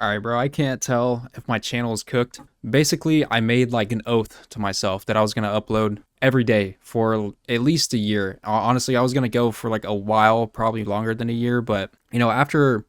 All right, bro, I can't tell if my channel is cooked. Basically, I made like an oath to myself that I was going to upload every day for at least a year. Honestly, I was going to go for like a while, probably longer than a year, but after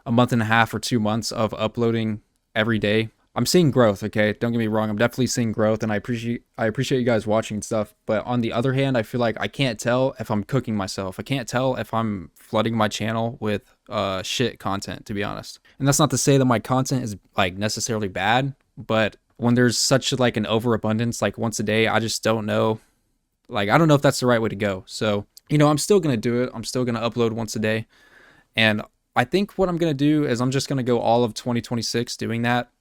a month and a half or 2 months of uploading every day, I'm seeing growth, okay? Don't get me wrong, I'm definitely seeing growth and I appreciate you guys watching and stuff. But on the other hand, I feel like I can't tell if I'm cooking myself. I can't tell if I'm flooding my channel with shit content, to be honest. And that's not to say that my content is like necessarily bad, but when there's such like an overabundance like once a day, I just don't know. Like I don't know if that's the right way to go. So, I'm still going to do it. I'm still going to upload once a day. And I think what I'm going to do is I'm just going to go all of 2026 doing that.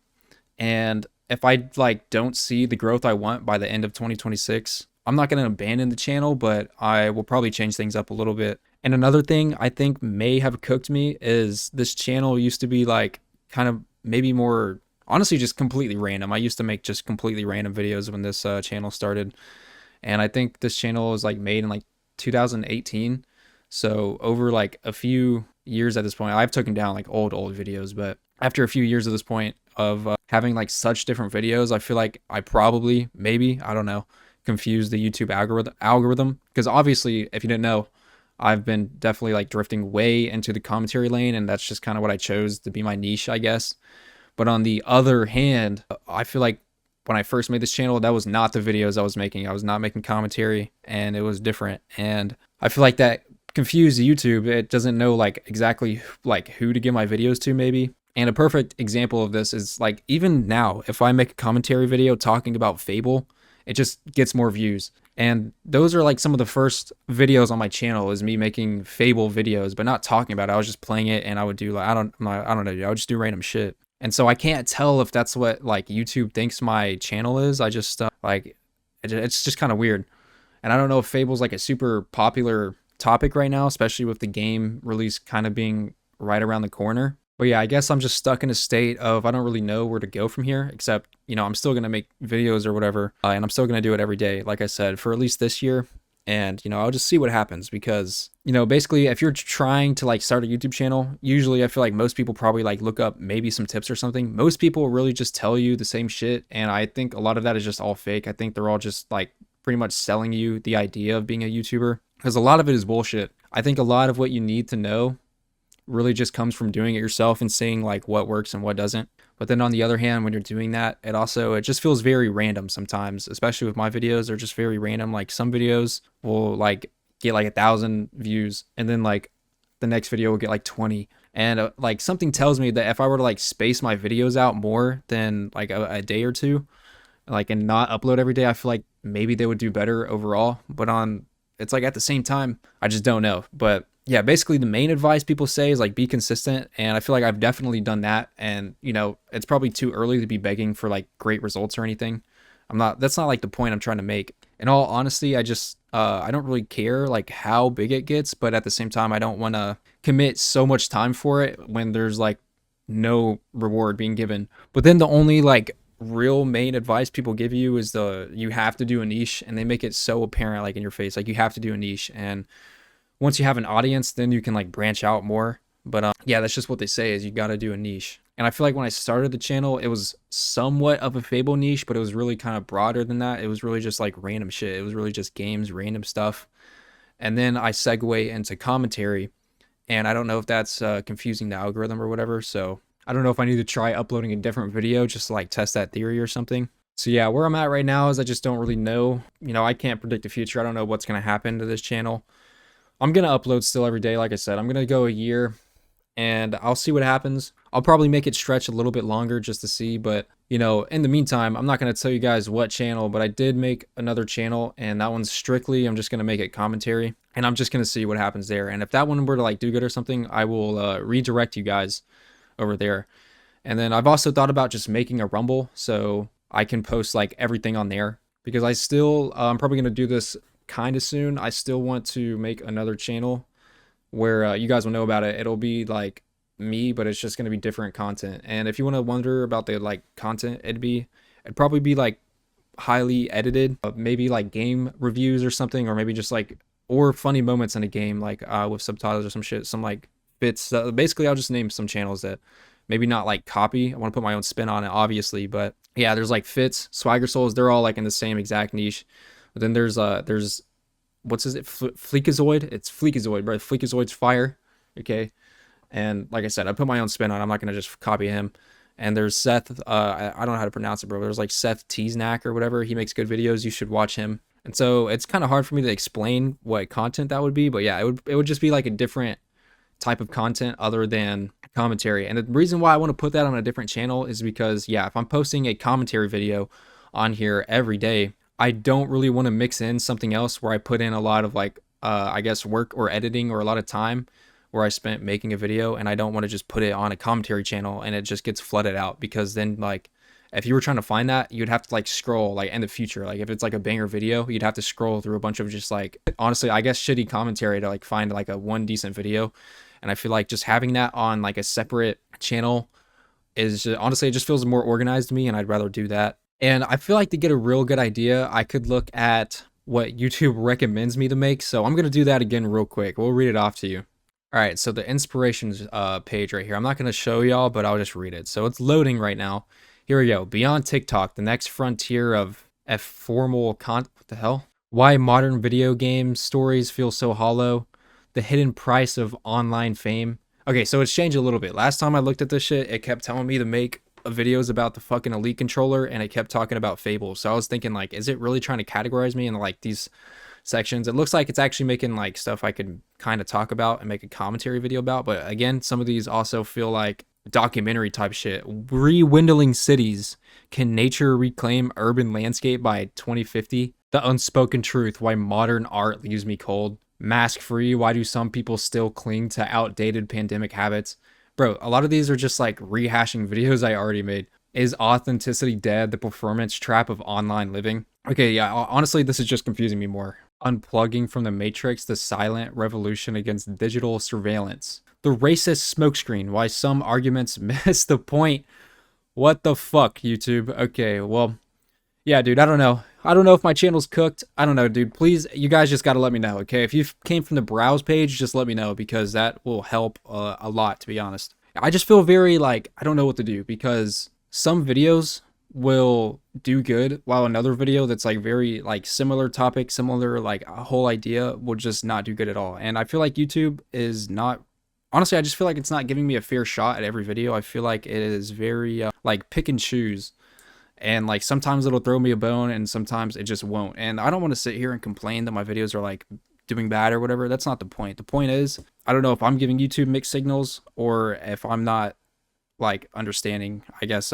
And if I like don't see the growth I want by the end of 2026, I'm not going to abandon the channel, but I will probably change things up a little bit. And another thing I think may have cooked me is this channel used to be like kind of maybe more honestly just completely random. I used to make just completely random videos when this channel started. And I think this channel was like made in like 2018. So over like a few years at this point, I've taken down like old videos, but after a few years at this point of having like such different videos, I feel like I probably, maybe, I don't know, confused the YouTube algorithm. Because obviously, if you didn't know, I've been definitely like drifting way into the commentary lane, and that's just kind of what I chose to be my niche, I guess. But on the other hand, I feel like when I first made this channel, that was not the videos I was making. I was not making commentary, and it was different. And I feel like that confused YouTube. It doesn't know like exactly like who to give my videos to, maybe. And a perfect example of this is like even now, if I make a commentary video talking about Fable, it just gets more views. And those are like some of the first videos on my channel is me making Fable videos, but not talking about it. I was just playing it, and I would do like I don't know, I would just do random shit. And so I can't tell if that's what like YouTube thinks my channel is. I just like it's just kind of weird. And I don't know if Fable's like a super popular topic right now, especially with the game release kind of being right around the corner. But yeah, I guess I'm just stuck in a state of I don't really know where to go from here, except, I'm still going to make videos or whatever, and I'm still going to do it every day, like I said, for at least this year. And, I'll just see what happens because, basically, if you're trying to like start a YouTube channel, usually I feel like most people probably like look up maybe some tips or something. Most people really just tell you the same shit. And I think a lot of that is just all fake. I think they're all just like pretty much selling you the idea of being a YouTuber because a lot of it is bullshit. I think a lot of what you need to know really just comes from doing it yourself and seeing like what works and what doesn't. But then on the other hand, when you're doing that, it just feels very random sometimes, especially with my videos. They're just very random. Like some videos will like get like 1,000 views, and then like the next video will get like 20. And like something tells me that if I were to like space my videos out more than like a day or two, like and not upload every day, I feel like maybe they would do better overall. But it's like at the same time, I just don't know. But yeah, basically the main advice people say is like be consistent, and I feel like I've definitely done that. And it's probably too early to be begging for like great results or anything. That's not like the point I'm trying to make. In all honesty, I don't really care like how big it gets, but at the same time I don't want to commit so much time for it when there's like no reward being given. But then the only like real main advice people give you is you have to do a niche, and they make it so apparent like in your face, like you have to do a niche. And once you have an audience, then you can like branch out more. But yeah, that's just what they say is you got to do a niche. And I feel like when I started the channel, it was somewhat of a Fable niche, but it was really kind of broader than that. It was really just like random shit. It was really just games, random stuff. And then I segue into commentary, and I don't know if that's confusing the algorithm or whatever. So I don't know if I need to try uploading a different video just to like test that theory or something. So yeah, where I'm at right now is I just don't really know. I can't predict the future. I don't know what's going to happen to this channel. I'm going to upload still every day. Like I said, I'm going to go a year, and I'll see what happens. I'll probably make it stretch a little bit longer just to see. But, in the meantime, I'm not going to tell you guys what channel, but I did make another channel, and that one's strictly, I'm just going to make it commentary, and I'm just going to see what happens there. And if that one were to like do good or something, I will redirect you guys over there. And then I've also thought about just making a Rumble so I can post like everything on there, because I'm probably going to do this kind of soon. I still want to make another channel where you guys will know about it. It'll be like me, but it's just going to be different content. And if you want to wonder about the like content, it'd probably be like highly edited, maybe like game reviews or something, or maybe just like or funny moments in a game, like with subtitles or some shit, some like bits. Basically, I'll just name some channels that maybe not like copy. I want to put my own spin on it, obviously, but yeah, there's like Fitz, Swagger Souls, they're all like in the same exact niche. But then there's what's it? Fleekazoid. It's Fleekazoid, bro. Fleekazoid's fire. Okay. And like I said, I put my own spin on it. I'm not gonna just copy him. And there's Seth, I don't know how to pronounce it, bro. There's like Seth Teesnack or whatever. He makes good videos. You should watch him. And so it's kind of hard for me to explain what content that would be, but yeah, it would just be like a different type of content other than commentary. And the reason why I want to put that on a different channel is because, yeah, if I'm posting a commentary video on here every day, I don't really want to mix in something else where I put in a lot of like, I guess work or editing or a lot of time where I spent making a video, and I don't want to just put it on a commentary channel and it just gets flooded out, because then like if you were trying to find that, you'd have to like scroll like in the future. Like if it's like a banger video, you'd have to scroll through a bunch of just like, honestly, I guess shitty commentary to like find like a one decent video. And I feel like just having that on like a separate channel is just, honestly, it just feels more organized to me, and I'd rather do that. And I feel like to get a real good idea, I could look at what YouTube recommends me to make. So I'm going to do that again real quick. We'll read it off to you. All right, so the inspirations page right here. I'm not going to show y'all, but I'll just read it. So it's loading right now. Here we go. Beyond TikTok, the next frontier of formal content. What the hell? Why modern video game stories feel so hollow. The hidden price of online fame. Okay, so it's changed a little bit. Last time I looked at this shit, it kept telling me to make videos about the fucking Elite controller, and it kept talking about Fable. So I was thinking, like, is it really trying to categorize me in like these sections? It looks like it's actually making like stuff I could kind of talk about and make a commentary video about. But again, some of these also feel like documentary type shit. Re-windling cities. Can nature reclaim urban landscape by 2050? The unspoken truth. Why modern art leaves me cold. Mask free. Why do some people still cling to outdated pandemic habits? Bro, a lot of these are just like rehashing videos I already made. Is authenticity dead? The performance trap of online living. Okay, yeah, honestly, this is just confusing me more. Unplugging from the Matrix, the silent revolution against digital surveillance. The racist smokescreen. Why some arguments miss the point. What the fuck, YouTube? Okay, well, yeah, dude, I don't know. I don't know if my channel's cooked. I don't know, dude. Please, you guys just got to let me know, okay? If you came from the browse page, just let me know, because that will help a lot, to be honest. I just feel very, like, I don't know what to do, because some videos will do good, while another video that's, like, very, like, similar topic, similar, like, a whole idea will just not do good at all. And I feel like YouTube is not... Honestly, I just feel like it's not giving me a fair shot at every video. I feel like it is very, like, pick and choose. And like sometimes it'll throw me a bone and sometimes it just won't. And I don't want to sit here and complain that my videos are like doing bad or whatever. That's not the point. The point is, I don't know if I'm giving YouTube mixed signals or if I'm not like understanding, I guess,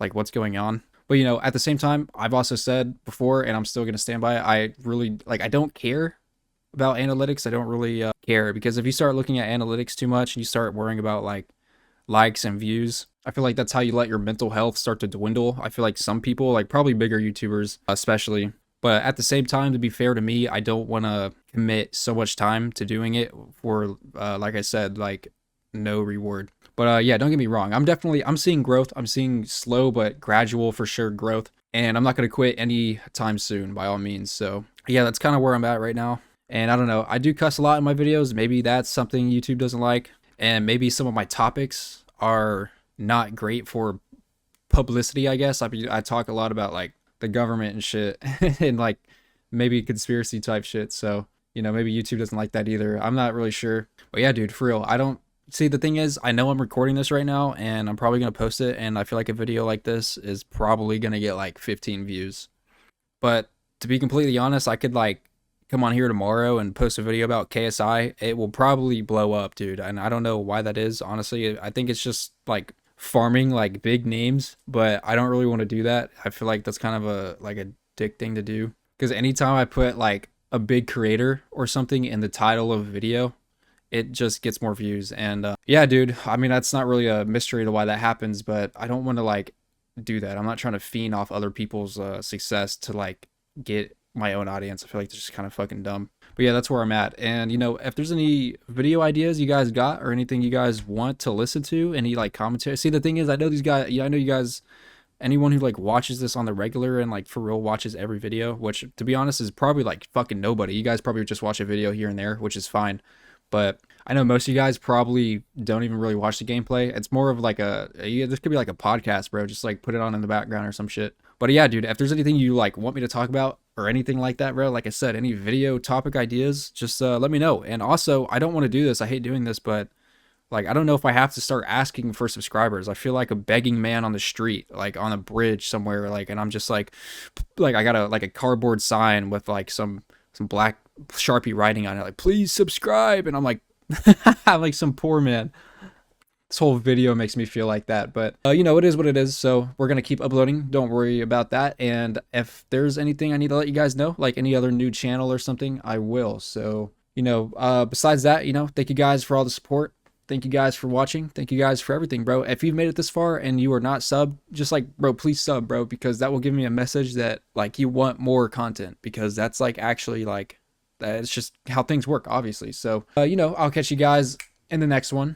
like what's going on. But, you know, at the same time, I've also said before, and I'm still going to stand by it, I really, like, I don't care about analytics. I don't really care, because if you start looking at analytics too much and you start worrying about like likes and views, I feel like that's how you let your mental health start to dwindle. I feel like some people, like probably bigger YouTubers especially, but at the same time, to be fair to me, I don't want to commit so much time to doing it for, like I said, like no reward. But yeah, don't get me wrong. I'm seeing growth. I'm seeing slow but gradual for sure growth. And I'm not going to quit any time soon by all means. So yeah, that's kind of where I'm at right now. And I don't know, I do cuss a lot in my videos. Maybe that's something YouTube doesn't like. And maybe some of my topics are not great for publicity, I guess. I talk a lot about like the government and shit and like maybe conspiracy type shit. So, you know, maybe YouTube doesn't like that either. I'm not really sure. But yeah, dude, for real, I don't see, the thing is, I know I'm recording this right now and I'm probably going to post it. And I feel like a video like this is probably going to get like 15 views. But to be completely honest, I could like come on here tomorrow and post a video about KSI. It will probably blow up, dude. And I don't know why that is, honestly. I think it's just like farming like big names, but I don't really want to do that. I feel like that's kind of a like a dick thing to do, because anytime I put like a big creator or something in the title of a video, it just gets more views. And yeah, dude, I mean, that's not really a mystery to why that happens, but I don't want to like do that. I'm not trying to fiend off other people's success to like get my own audience. I feel like it's just kind of fucking dumb. But yeah, that's where I'm at. And you know, if there's any video ideas you guys got or anything you guys want to listen to, any like commentary. See, the thing is, I know these guys, yeah, I know you guys, anyone who like watches this on the regular and like for real watches every video, which to be honest is probably like fucking nobody. You guys probably just watch a video here and there, which is fine. But I know most of you guys probably don't even really watch the gameplay. It's more of like yeah, this could be like a podcast, bro. Just like put it on in the background or some shit. But yeah, dude, if there's anything you like want me to talk about or anything like that, bro, like I said, any video topic ideas, just let me know. And also, I don't want to do this. I hate doing this, but like I don't know if I have to start asking for subscribers. I feel like a begging man on the street, like on a bridge somewhere, like, and I'm just like I got a cardboard sign with like some black Sharpie writing on it, like please subscribe, and I'm like I'm like some poor man. This whole video makes me feel like that, but you know, it is what it is. So we're gonna keep uploading. Don't worry about that. And if there's anything I need to let you guys know, like any other new channel or something, I will. So you know, besides that, you know, thank you guys for all the support. Thank you guys for watching. Thank you guys for everything, bro. If you've made it this far and you are not sub, just like, bro, please sub, bro, because that will give me a message that like you want more content, because that's like actually like it's just how things work, obviously. So you know, I'll catch you guys in the next one.